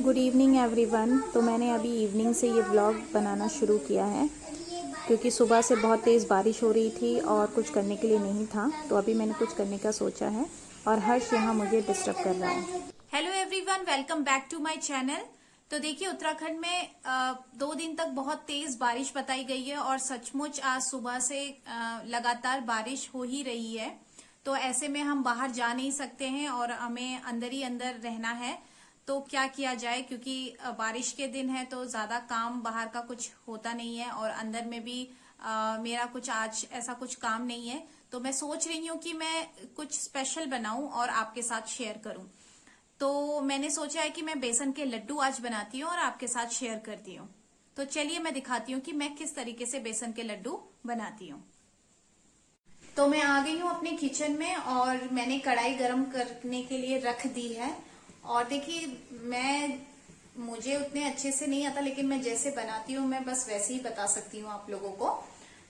Good evening everyone. तो मैंने अभी इवनिंग से ये व्लॉग बनाना शुरू किया है क्योंकि सुबह से बहुत तेज़ बारिश हो रही थी और कुछ करने के लिए नहीं था। तो अभी मैंने कुछ करने का सोचा है और हर्ष यहाँ मुझे डिस्टर्ब कर रहा है। Hello everyone, welcome back to my channel. तो देखिए, उत्तराखंड में 2 दिन तक बहुत तेज बारिश बताई गई है और सचमुच आज सुबह से लगातार बारिश हो ही रही है। तो ऐसे में हम बाहर जा नहीं सकते हैं और हमें अंदर ही अंदर रहना है। तो क्या किया जाए, क्योंकि बारिश के दिन है तो ज्यादा काम बाहर का कुछ होता नहीं है और अंदर में भी मेरा कुछ आज ऐसा कुछ काम नहीं है। तो मैं सोच रही हूँ कि मैं कुछ स्पेशल बनाऊं और आपके साथ शेयर करूं। तो मैंने सोचा है कि मैं बेसन के लड्डू आज बनाती हूँ और आपके साथ शेयर करती हूँ। तो चलिए मैं दिखाती हूँ कि मैं किस तरीके से बेसन के लड्डू बनाती हूँ। तो मैं आ गई हूँ अपने किचन में और मैंने कढ़ाई गरम करने के लिए रख दी है। और देखिए, मुझे उतने अच्छे से नहीं आता, लेकिन मैं जैसे बनाती हूँ मैं बस वैसे ही बता सकती हूँ आप लोगों को।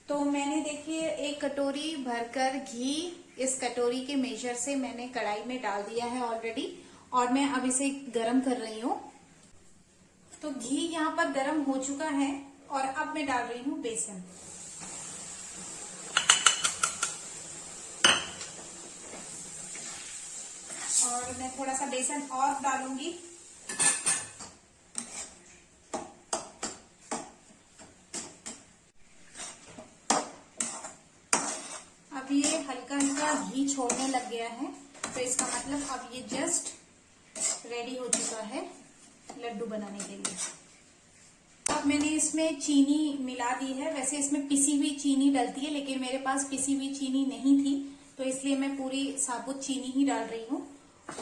तो मैंने देखिए 1 कटोरी भरकर घी इस कटोरी के मेजर से मैंने कढ़ाई में डाल दिया है ऑलरेडी और मैं अब इसे गरम कर रही हूँ। तो घी यहाँ पर गरम हो चुका है और अब मैं डाल रही हूँ बेसन। और मैं थोड़ा सा बेसन और डालूंगी। अब ये हल्का हल्का घी छोड़ने लग गया है, तो इसका मतलब अब ये जस्ट रेडी हो चुका है लड्डू बनाने के लिए। अब मैंने इसमें चीनी मिला दी है। वैसे इसमें पिसी हुई चीनी डलती है, लेकिन मेरे पास पिसी हुई चीनी नहीं थी, तो इसलिए मैं पूरी साबुत चीनी ही डाल रही हूँ।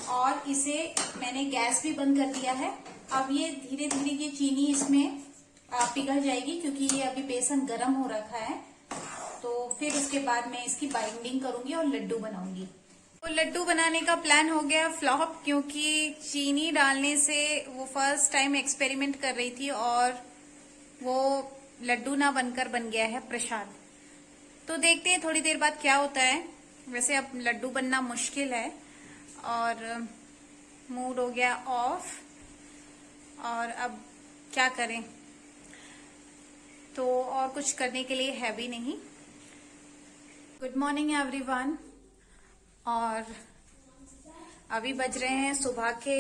और इसे मैंने गैस भी बंद कर दिया है। अब ये धीरे धीरे ये चीनी इसमें पिघल जाएगी, क्योंकि ये अभी बेसन गर्म हो रखा है। तो फिर उसके बाद मैं इसकी बाइंडिंग करूंगी और लड्डू बनाऊंगी। तो लड्डू बनाने का प्लान हो गया फ्लॉप, क्योंकि चीनी डालने से वो फर्स्ट टाइम एक्सपेरिमेंट कर रही थी और वो लड्डू ना बनकर बन गया है प्रसाद। तो देखते हैं थोड़ी देर बाद क्या होता है। वैसे अब लड्डू बनना मुश्किल है और मूड हो गया ऑफ, और अब क्या करें। तो और कुछ करने के लिए है भी नहीं। Good morning everyone. और अभी बज रहे हैं सुबह के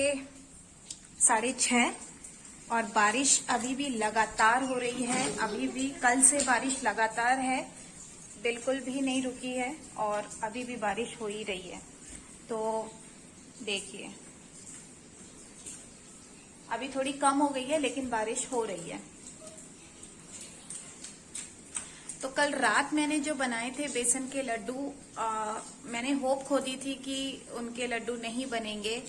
6:30 और बारिश अभी भी लगातार हो रही है। अभी भी कल से बारिश लगातार है, बिल्कुल भी नहीं रुकी है और अभी भी बारिश हो ही रही है। तो देखिए, अभी थोड़ी कम हो गई है लेकिन बारिश हो रही है। तो कल रात मैंने जो बनाए थे बेसन के लड्डू, मैंने होप खो दी थी कि उनके लड्डू नहीं बनेंगे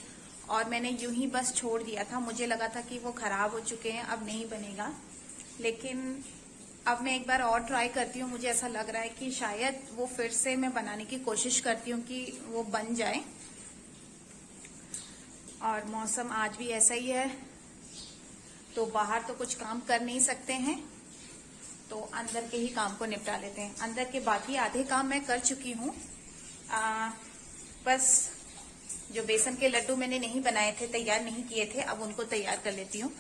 और मैंने यूं ही बस छोड़ दिया था। मुझे लगा था कि वो खराब हो चुके हैं, अब नहीं बनेगा। लेकिन अब मैं एक बार और ट्राई करती हूँ। मुझे ऐसा लग रहा है कि शायद वो फिर से मैं बनाने की कोशिश करती हूँ कि वो बन जाए। और मौसम आज भी ऐसा ही है, तो बाहर तो कुछ काम कर नहीं सकते हैं, तो अंदर के ही काम को निपटा लेते हैं। अंदर के बाकी आधे काम मैं कर चुकी हूँ। बस जो बेसन के लड्डू मैंने नहीं बनाए थे, तैयार नहीं किए थे, अब उनको तैयार कर लेती हूँ,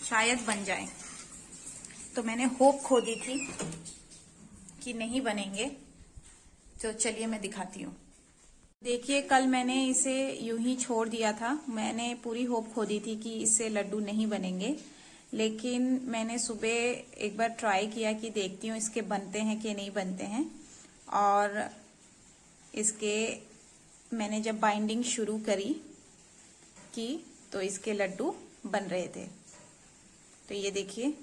शायद बन जाए। तो मैंने होप खो दी थी कि नहीं बनेंगे, तो चलिए मैं दिखाती हूँ। देखिए, कल मैंने इसे यूं ही छोड़ दिया था। मैंने पूरी होप खो दी थी कि इससे लड्डू नहीं बनेंगे, लेकिन मैंने सुबह एक बार ट्राई किया कि देखती हूँ इसके बनते हैं कि नहीं बनते हैं। और इसके मैंने जब बाइंडिंग शुरू की तो इसके लड्डू बन रहे थे। तो ये देखिए,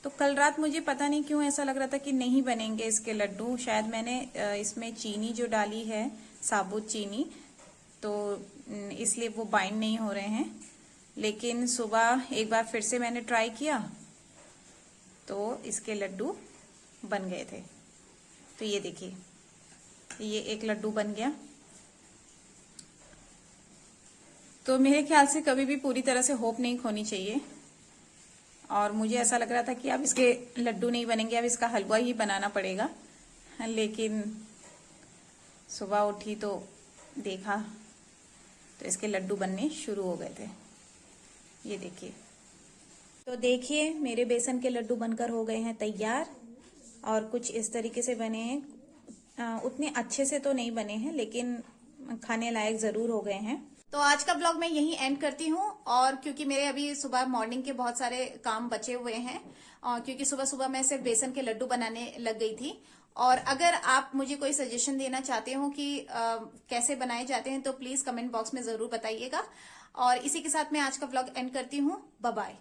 तो कल रात मुझे पता नहीं क्यों ऐसा लग रहा था कि नहीं बनेंगे इसके लड्डू। शायद मैंने इसमें चीनी जो डाली है, साबुत चीनी, तो इसलिए वो बाइंड नहीं हो रहे हैं। लेकिन सुबह एक बार फिर से मैंने ट्राई किया तो इसके लड्डू बन गए थे। तो ये देखिए, ये एक लड्डू बन गया। तो मेरे ख्याल से कभी भी पूरी तरह से होप नहीं खोनी चाहिए। और मुझे ऐसा लग रहा था कि अब इसके लड्डू नहीं बनेंगे, अब इसका हलवा ही बनाना पड़ेगा। लेकिन सुबह उठी तो देखा तो इसके लड्डू बनने शुरू हो गए थे। ये देखिए। तो देखिए मेरे बेसन के लड्डू बनकर हो गए हैं तैयार और कुछ इस तरीके से बने हैं। उतने अच्छे से तो नहीं बने हैं लेकिन खाने लायक जरूर हो गए हैं। तो आज का ब्लॉग मैं यहीं एंड करती हूँ और क्योंकि मेरे अभी सुबह मॉर्निंग के बहुत सारे काम बचे हुए हैं और क्योंकि सुबह सुबह मैं सिर्फ बेसन के लड्डू बनाने लग गई थी। और अगर आप मुझे कोई सजेशन देना चाहते हो कि कैसे बनाए जाते हैं तो प्लीज कमेंट बॉक्स में जरूर बताइएगा। और इसी के साथ मैं आज का ब्लॉग एंड करती हूँ। Bye bye.